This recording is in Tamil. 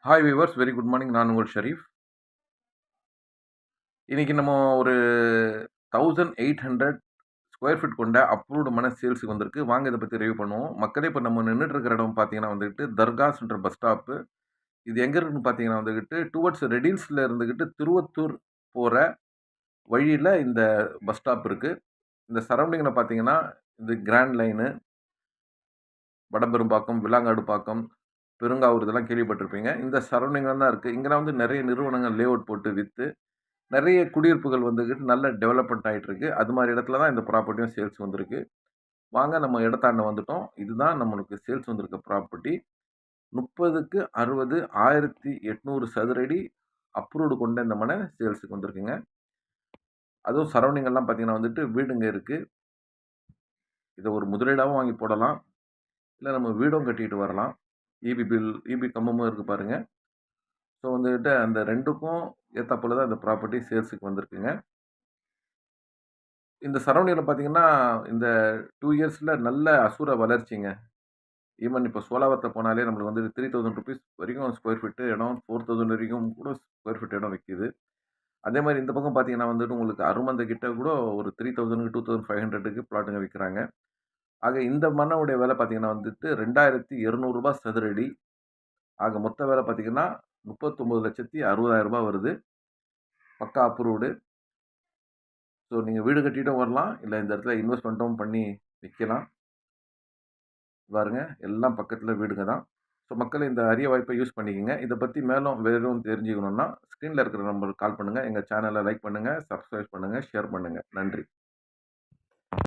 Hi viewers, very good morning. நான் உங்கள் ஷரீஃப். இன்னைக்கு நம்ம ஒரு 1800 ஸ்கொயர் ஃபீட் கொண்ட அப்ரூவ்டு மன சேல்ஸுக்கு வந்திருக்கு. வாங்க இத பத்தி ரிவ்யூ பண்ணுவோம். மக்களே இப்ப நம்ம நின்னுட்டு இருக்கிற இடம் பார்த்தீங்கன்னா வந்துகிட்டு, தர்கா சென்டர் பஸ் ஸ்டாப்பு. இது எங்க இருக்குன்னு பார்த்தீங்கன்னா வந்துகிட்டு, டுவர்ட்ஸ் ரெடில்ஸ்ல இருந்துகிட்டு திருவத்தூர் போற வழியில இந்த பஸ் ஸ்டாப் இருக்கு. இந்த சரவுண்டிங்ல பார்த்தீங்கன்னா, இது கிராண்ட் லைனு, வடபெரும்பாக்கம், விளாங்காடுபாக்கம், பெருங்காவூர் இதெல்லாம் கேள்விப்பட்டிருப்பீங்க. இந்த சரவுண்டிங்ல தான் இருக்கு. இங்கலாம் வந்து நெறைய நிறுவனங்கள் லே அவுட் போட்டு வித்து நெறைய குடியிருப்புகள் வந்துகிட்டு நல்ல டெவலப்மெண்ட் ஆயிட்டு இருக்கு. அது மாரி இடத்துல தான் இந்த ப்ராப்பர்ட்டியும் சேல்ஸ் வந்திருக்கு. வாங்க நம்ம இடத்தாண்ட வந்துட்டோம். இதுதான் நம்மளுக்கு சேல்ஸ் வந்திருக்க ப்ராப்பர்ட்டி. 30க்கு 60 1800 சதுர அடி அப்ரூவ்டு கொண்ட இந்த மனை சேல்ஸுக்கு வந்திருக்குங்க. அதுவும் சரவுண்டிங் எல்லாம் பார்த்தீங்கன்னா வந்துட்டு வீடுங்க இருக்கு. இத ஒரு முதலீடாவும் வாங்கி போடலாம். இல்ல நம்ம வீடும் கட்டிட்டு வரலாம். ஈபி கம்பமும் இருக்கு பாருங்க. ஸோ வந்துகிட்டு அந்த 2க்கும் ஏத்தாப்புல தான் இந்த ப்ராப்பர்ட்டி சேல்ஸுக்கு வந்திருக்குங்க. இந்த சரவுண்டிங்ல பார்த்தீங்கன்னா, இந்த 2 இயர்ஸ்ல நல்ல அசுர வளர்ச்சிங்க. ஈவன் இப்போ சோலாவரத்துல போனாலே நம்மளுக்கு வந்து ₹3000 வரைக்கும் ஸ்கொயர் ஃபீட் இடம், 4000 வரைக்கும் கூட ஸ்கொயர் ஃபீட் இடம் விக்குது. அதே மாரி இந்த பக்கம் பார்த்தீங்கன்னா வந்துட்டு உங்களுக்கு அருமந்த கிட்ட கூட ஒரு 3000க்கு 2500க்கு பிளாட்டுங்க விக்கிறாங்க. ஆக இந்த மண்ணோடைய விலை பார்த்தீங்கன்னா வந்துட்டு ரூ. 2200 சதுர அடி. ஆக மொத்த விலை பார்த்தீங்கன்னா, ரூ. 39,60,000 வருது. பக்கா அப்ரூவ்டு. ஸோ நீங்க வீடு கட்டிட்டும் வரலாம். இல்ல இந்த இடத்துல இன்வெஸ்ட்மென்ட்டும் பண்ணி விக்கலாம். பாருங்க, எல்லாம் பக்கத்துல வீடுங்க தான். ஸோ மக்களே இந்த அரிய வாய்ப்பை யூஸ் பண்ணிக்கங்க. இத பத்தி மேலும் வேறும் தெரிஞ்சுக்கணும்னா, ஸ்க்ரீன்ல இருக்கிற நம்பருக்கு கால் பண்ணுங்க. எங்க சேனல லைக் பண்ணுங்க, சப்ஸ்கிரைப் பண்ணுங்க, ஷேர் பண்ணுங்க. நன்றி.